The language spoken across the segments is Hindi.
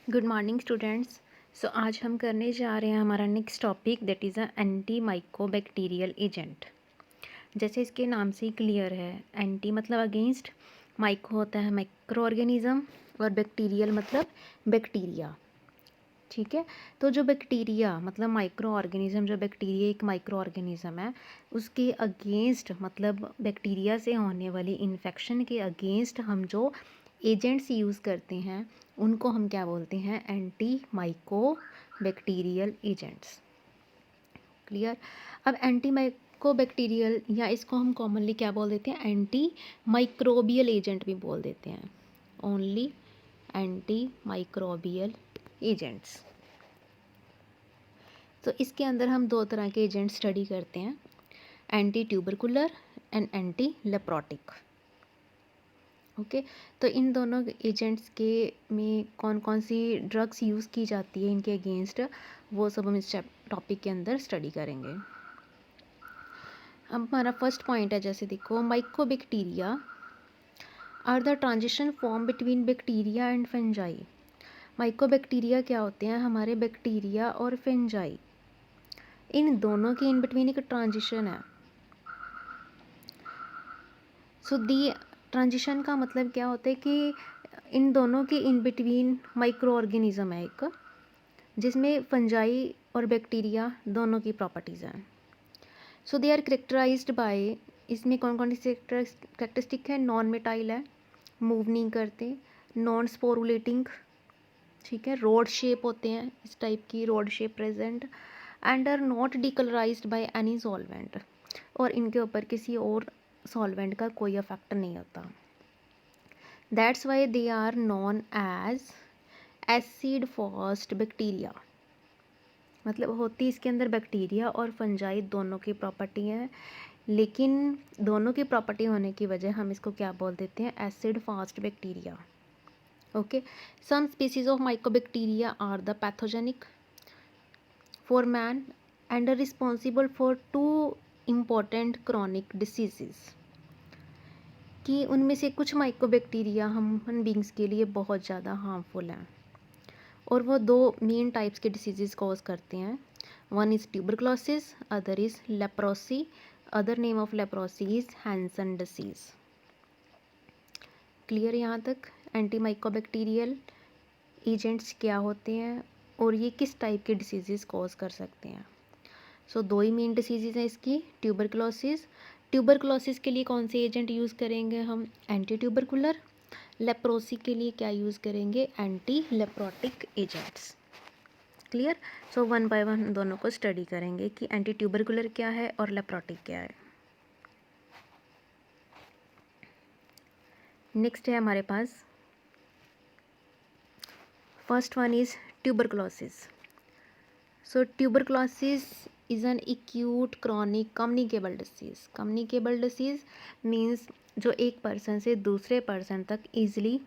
Good morning students. सो आज हम करने जा रहे हैं हमारा next topic that is a anti microbacterial agent. जैसे इसके नाम से ही क्लियर है, एंटी मतलब अगेंस्ट, माइक्रो होता है माइक्रो ऑर्गेनिज्म और बैक्टीरियल मतलब बैक्टीरिया। ठीक है, तो जो बैक्टीरिया मतलब माइक्रो ऑर्गेनिज्म, जो बैक्टीरिया एक माइक्रो ऑर्गेनिज्म है, उसके अगेंस्ट मतलब बैक्टीरिया से होने वाली इन्फेक्शन के अगेंस्ट हम जो एजेंट्स यूज़ करते हैं उनको हम क्या बोलते हैं? Anti mycobacterial agents. Clear? अब एंटी माइको बैक्टीरियल या इसको हम कॉमनली क्या बोल देते हैं? एंटी माइक्रोबियल एजेंट भी बोल देते हैं। Only anti microbial agents. तो इसके अंदर हम दो तरह के एजेंट स्टडी करते हैं, anti tubercular and anti leprotic. Okay, तो इन दोनों एजेंट्स के में कौन कौन सी ड्रग्स यूज़ की जाती है इनके अगेंस्ट, वो सब हम इस टॉपिक के अंदर स्टडी करेंगे। अब हमारा फर्स्ट पॉइंट है, जैसे देखो, mycobacteria are the transition form between bacteria and fungi. Mycobacteria क्या होते हैं? हमारे बैक्टीरिया और फंजाई, इन दोनों के इन बिटवीन एक ट्रांजिशन है। सो दी ट्रांजिशन का मतलब क्या होता है कि इन दोनों के इन बिटवीन माइक्रो ऑर्गेनिज्म है एक, जिसमें फंजाई और बैक्टीरिया दोनों की प्रॉपर्टीज़ हैं। सो दे आर करेक्टराइज्ड बाय, इसमें कौन कौन सी करेक्टरिस्टिक है? नॉन मेटाइल है, मूव नहीं करते, नॉन स्पोरुलेटिंग, ठीक है, रोड शेप होते हैं, इस टाइप की rod shape present, and are not decolourised by any solvent, और इनके ऊपर किसी और सॉल्वेंट का कोई इफेक्ट नहीं होता। That's why they are non as acid fast bacteria. मतलब होती इसके अंदर बैक्टीरिया और फंजाई दोनों की प्रॉपर्टी है, लेकिन दोनों की प्रॉपर्टी होने की वजह हम इसको क्या बोल देते हैं? Acid fast bacteria. Okay, some species of mycobacteria are the pathogenic for man and are responsible for two important chronic diseases. कि उनमें से कुछ माइकोबैक्टीरिया ह्यूमन बींग्स के लिए बहुत ज़्यादा हार्मफुल हैं, और वो दो मेन टाइप्स के डिसीज़ कॉज करते हैं। One is tuberculosis, other is leprosy. Other name of leprosy is Hansen disease. Clear यहाँ तक? एंटी माइकोबैक्टीरियल एजेंट्स क्या होते हैं और ये किस टाइप के डिसीज़ कॉज कर सकते हैं। सो दो ही मेन डिसीज़ हैं इसकी, ट्यूबरक्लोसिस। ट्यूबरक्लोसिस के लिए कौन से एजेंट यूज़ करेंगे हम? Anti tubercular. लेप्रोसी के लिए क्या यूज़ करेंगे? Anti leprotic agents. Clear? So one by one दोनों को स्टडी करेंगे कि एंटी ट्यूबरकुलर क्या है और लेप्रोटिक क्या है। नेक्स्ट है हमारे पास, first one is tuberculosis. So tuberculosis is an acute chronic communicable disease. Communicable disease means जो एक पर्सन से दूसरे पर्सन तक ईजिली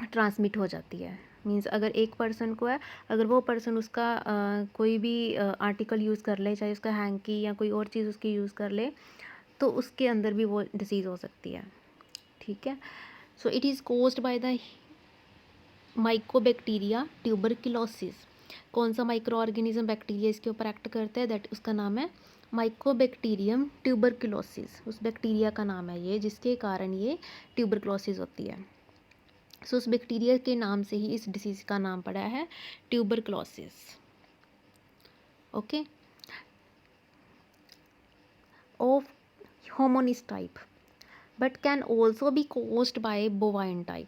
ट्रांसमिट हो जाती है। मीन्स अगर एक पर्सन को है, अगर वो पर्सन उसका कोई भी आर्टिकल यूज़ कर ले, चाहे उसका हैंकी या कोई और चीज़ उसकी यूज़ कर ले, तो उसके अंदर भी वो डिसीज़ हो सकती है। ठीक है, so it is caused by the mycobacteria tuberculosis. कौन सा माइक्रो ऑर्गेनिज्म बैक्टीरिया इसके ऊपर एक्ट करता है? दैट उसका नाम है माइकोबैक्टीरियम ट्यूबरक्लोसिस। उस बैक्टीरिया का नाम है ये, जिसके कारण ये ट्यूबरक्लोसिस होती है। सो उस बैक्टीरिया के नाम से ही इस डिसीज़ का नाम पड़ा है tuberculosis. Okay, of hominis type but can also be caused by bovine type.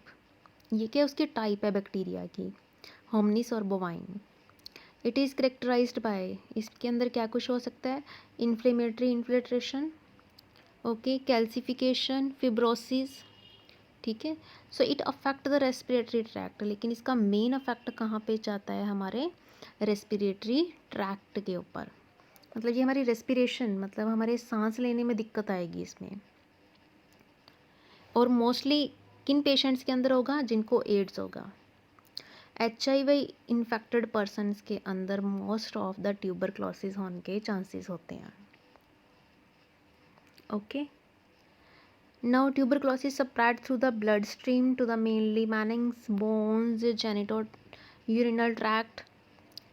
ये क्या उसकी टाइप है बैक्टीरिया की, होमनिस और bovine. It is characterised by, इसके अंदर क्या कुछ हो सकता है? Inflammatory infiltration, okay, calcification, fibrosis. ठीक है, so it affect the respiratory tract, लेकिन इसका मेन अफेक्ट कहाँ पे जाता है? हमारे रेस्पिरेटरी ट्रैक्ट के ऊपर। मतलब ये हमारी रेस्पिरेशन, मतलब हमारे सांस लेने में दिक्कत आएगी इसमें। और मोस्टली किन पेशेंट्स के अंदर होगा? जिनको एड्स होगा। HIV इन्फेक्टेड पर्सनस के अंदर मोस्ट ऑफ द ट्यूबरक्लोसिस होने के चांसेस होते हैं। Okay, Now tuberculosis spread through the bloodstream to the mainly meninges, bones, genitourinary tract.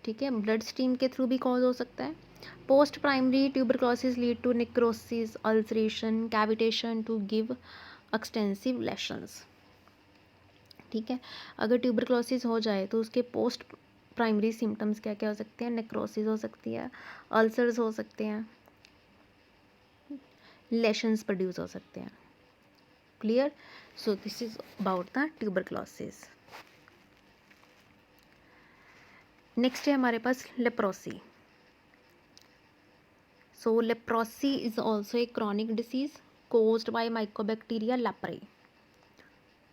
ठीक है, ब्लड स्ट्रीम के थ्रू भी कॉज हो सकता है. Post primary tuberculosis lead to necrosis, ulceration, cavitation to give extensive lesions. ठीक है, अगर ट्यूबरक्लोसिस हो जाए तो उसके पोस्ट प्राइमरी सिम्टम्स क्या क्या हो सकते हैं? नेक्रोसिस हो सकती है, अल्सर्स हो सकते हैं, लेशंस प्रोड्यूस हो सकते हैं. Clear? So this is about the tuberculosis. Next है हमारे पास leprosy. So leprosy is also a chronic disease caused by mycobacteria leprae.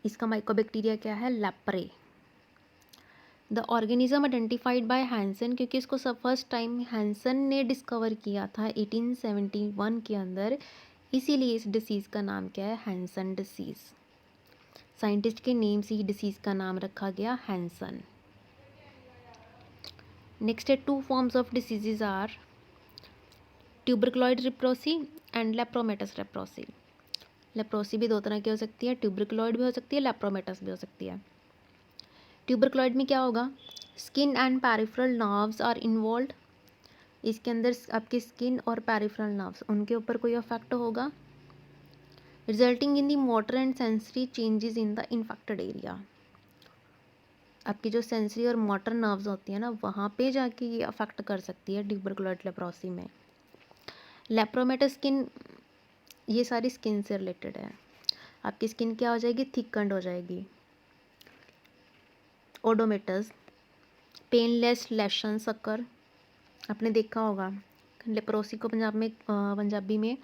इसका माइकोबैक्टीरिया क्या है? Leprae. The organism identified by Hansen, क्योंकि इसको सब फर्स्ट टाइम हैंसन ने डिस्कवर किया था 1871 के अंदर, इसीलिए इस डिसीज़ का नाम क्या है? Hansen disease. साइंटिस्ट के नेम से ही डिसीज़ का नाम रखा गया हैंसन. नेक्स्ट है, two forms of diseases are tuberculoid leprosy and lepromatous leprosy. Leprosy भी दो तरह की हो सकती है, ट्यूबरक्लॉइड भी हो सकती है, लेप्रोमेटस भी हो सकती है. ट्यूबरक्लॉइड में क्या होगा? Skin and peripheral nerves are involved. इसके अंदर आपके स्किन और पैरिफेरल नर्व्स, उनके ऊपर कोई इफेक्ट होगा, resulting in the motor and sensory changes in the infected area. आपकी जो सेंसरी और मोटर नर्व्स होती है ना, वहाँ पे जाके ये अफेक्ट कर सकती है ट्यूबरक्लॉइड लेप्रोसी में. लेप्रोमेटस स्किन, ये सारी स्किन से रिलेटेड है. आपकी स्किन क्या हो जाएगी? थिकन्ड हो जाएगी. ओडोमेटस, पेनलेस लेशंस अकर. आपने देखा होगा लेप्रोसी को पंजाबी में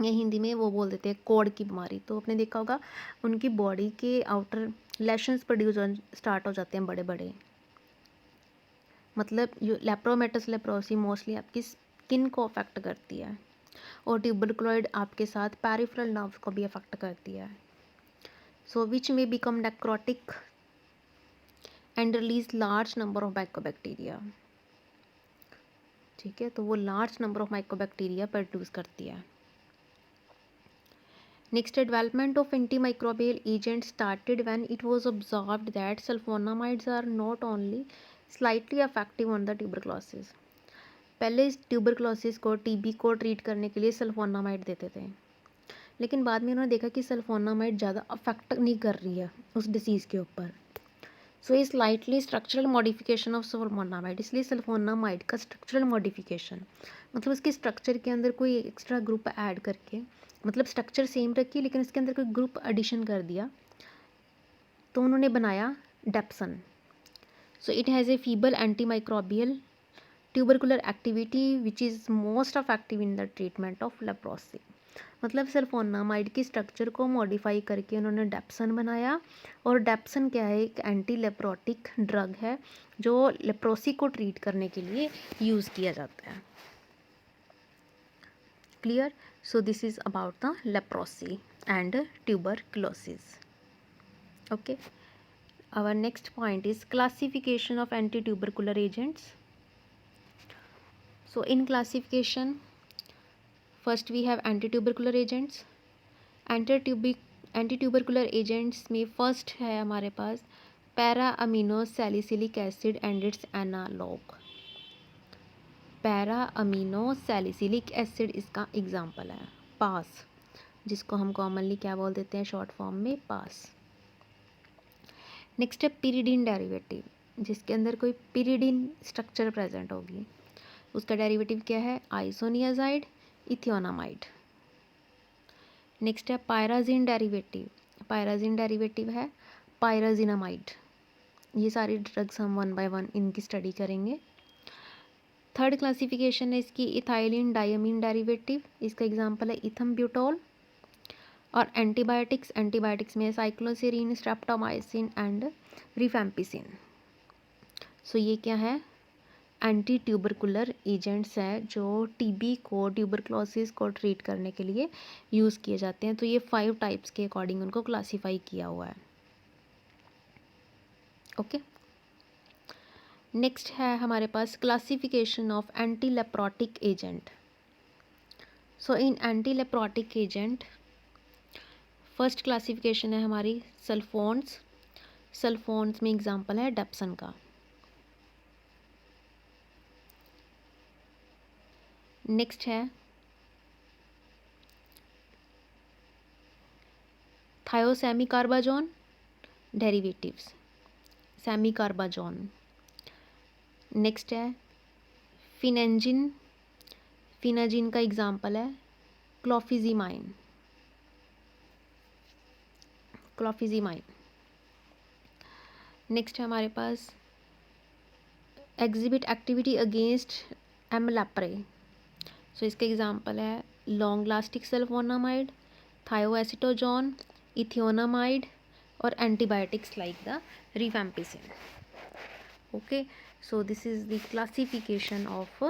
या हिंदी में वो बोल देते हैं कोढ़ की बीमारी. तो आपने देखा होगा उनकी बॉडी के आउटर लेशंस प्रोड्यूस स्टार्ट हो जाते हैं बड़े बड़े. मतलब लेप्रोमेटस लेप्रोसी मोस्टली आपकी स्किन को अफेक्ट करती है, और ट्यूबरक्लॉइड आपके साथ पैरिफेरल नर्व्स को भी अफेक्ट करती है. सो विच में become necrotic and release large number of mycobacteria. ठीक है, तो वो large number of mycobacteria produce करती है. Next, development of antimicrobial agent started when it was observed that sulphonamides are not only slightly effective on the tuberculosis. पहले इस ट्यूबरक्लोसिस को, टीबी को ट्रीट करने के लिए सल्फोनामाइड देते थे, लेकिन बाद में उन्होंने देखा कि सल्फोनामाइड ज़्यादा अफेक्ट नहीं कर रही है उस डिसीज़ के ऊपर. सो ये slightly structural modification of sulphonamide, इसलिए सल्फोनामाइड का स्ट्रक्चरल मॉडिफिकेशन मतलब उसके स्ट्रक्चर के अंदर कोई एक्स्ट्रा ग्रुप ऐड करके, मतलब स्ट्रक्चर सेम रखी लेकिन इसके अंदर कोई ग्रुप एडिशन कर दिया, तो उन्होंने बनाया dapsone. So it has a feeble antimicrobial tubercular activity which is most effective in the treatment of leprosy. मतलब सल्फोनामाइड की स्ट्रक्चर को मॉडिफाई करके उन्होंने डेप्सन बनाया, और डेप्सन क्या है? एक एंटी लेप्रोटिक ड्रग है जो लेप्रोसी को ट्रीट करने के लिए यूज़ किया जाता है. Clear? So this is about the leprosy and tuberculosis. Okay, our next point is classification of anti tubercular agents. So in classification, first we have anti-tubercular agents. Anti-tubercular agents में first है हमारे पास para amino salicylic acid and its analog. Para amino salicylic acid इसका एग्जाम्पल है, पास, जिसको हम कॉमनली क्या बोल देते हैं शॉर्ट फॉर्म में? पास. नेक्स्ट है पिरिडीन डेरिवेटिव, जिसके अंदर कोई पिरिडीन स्ट्रक्चर प्रेजेंट होगी. उसका डेरिवेटिव क्या है? आइसोनियाजाइड इथियोनामाइड. नेक्स्ट है पायराजिन डेरिवेटिव. पायराजिन डेरिवेटिव है पायराजिनामाइड. ये सारी ड्रग्स हम वन बाय वन इनकी स्टडी करेंगे. थर्ड क्लासिफिकेशन है इसकी इथाइलिन डायमीन डेरिवेटिव. इसका एग्जांपल है इथम्ब्यूटोल. और एंटीबायोटिक्स में साइक्लोसेरिन, स्ट्रेप्टोमाइसिन एंड रिफैम्पिसिन. सो ये क्या है? एंटी ट्यूबरकुलर एजेंट्स हैं जो टीबी को, ट्यूबरक्लोसिस को ट्रीट करने के लिए यूज़ किए जाते हैं. तो ये 5 टाइप्स के अकॉर्डिंग उनको क्लासीफाई किया हुआ है. ओके, नेक्स्ट है हमारे पास classification of anti leprotic agent. So in anti leprotic agent first classification है हमारी सल्फोन्स। सल्फोन्स में एग्जांपल है डेप्सन का। नेक्स्ट है थायोसेमीकार्बाजोन डेरिवेटिव्स, सेमीकार्बाजोन। नेक्स्ट है फिनेंजिन, फिनाजिन का एग्जांपल है क्लोफिजीमाइन, क्लोफिजीमाइन। नेक्स्ट है हमारे पास exhibit activity against M leprae, so इसके एग्जांपल है long lasting sulfonamide, thiacetazone, ethionamide और antibiotics like the rifampicin. Okay, so this is the classification of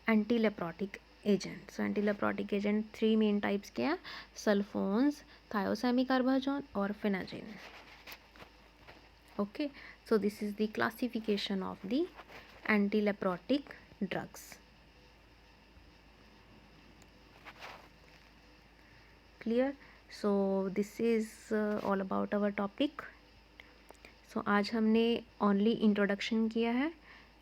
antileprotic agent. So antileprotic agent 3 main types के हैं, सल्फोन्स, थायोसेमीकार्बाजोन और phenazine. Okay, so this is the classification of the antileprotic drugs. Clear? So this is all about our topic. So आज हमने ओनली इंट्रोडक्शन किया है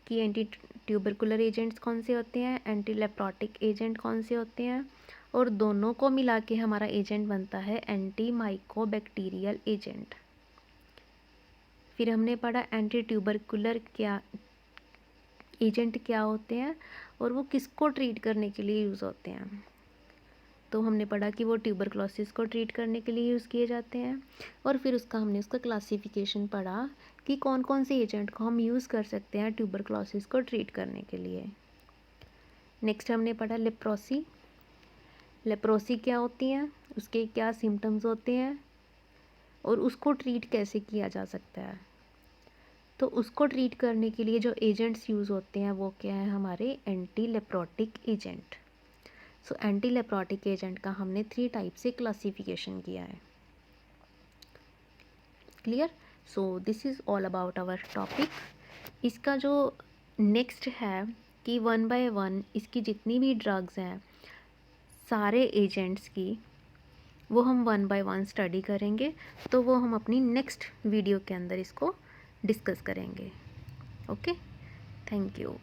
कि एंटी ट्यूबरकुलर एजेंट्स कौन से होते हैं, एंटीलेप्रोटिक एजेंट कौन से होते हैं, और दोनों को मिला के हमारा एजेंट बनता है एंटी माइकोबैक्टीरियल एजेंट। फिर हमने पढ़ा एंटी ट्यूबरकुलर क्या एजेंट क्या होते हैं और वो किसको ट्रीट करने के लिए यूज़ होते हैं। तो हमने पढ़ा कि वो ट्यूबरक्लोसिस को ट्रीट करने के लिए यूज़ किए जाते हैं, और फिर हमने उसका क्लासिफिकेशन पढ़ा कि कौन कौन से एजेंट को हम यूज़ कर सकते हैं ट्यूबरक्लोसिस को ट्रीट करने के लिए। नेक्स्ट हमने पढ़ा लेप्रोसी। लेप्रोसी क्या होती है, उसके क्या सिम्टम्स होते हैं और उसको ट्रीट कैसे किया जा सकता है। तो उसको ट्रीट करने के लिए जो एजेंट्स यूज़ होते हैं वो क्या है, हमारे anti leprotic agent. So anti leprotic agent का हमने 3 टाइप से क्लासिफिकेशन किया है। Clear? So this is all about our topic. इसका जो नेक्स्ट है कि 1 बाय 1 इसकी जितनी भी ड्रग्स हैं सारे एजेंट्स की, वो हम 1 बाय 1 स्टडी करेंगे। तो वो हम अपनी नेक्स्ट वीडियो के अंदर इसको डिस्कस करेंगे। Okay, thank you.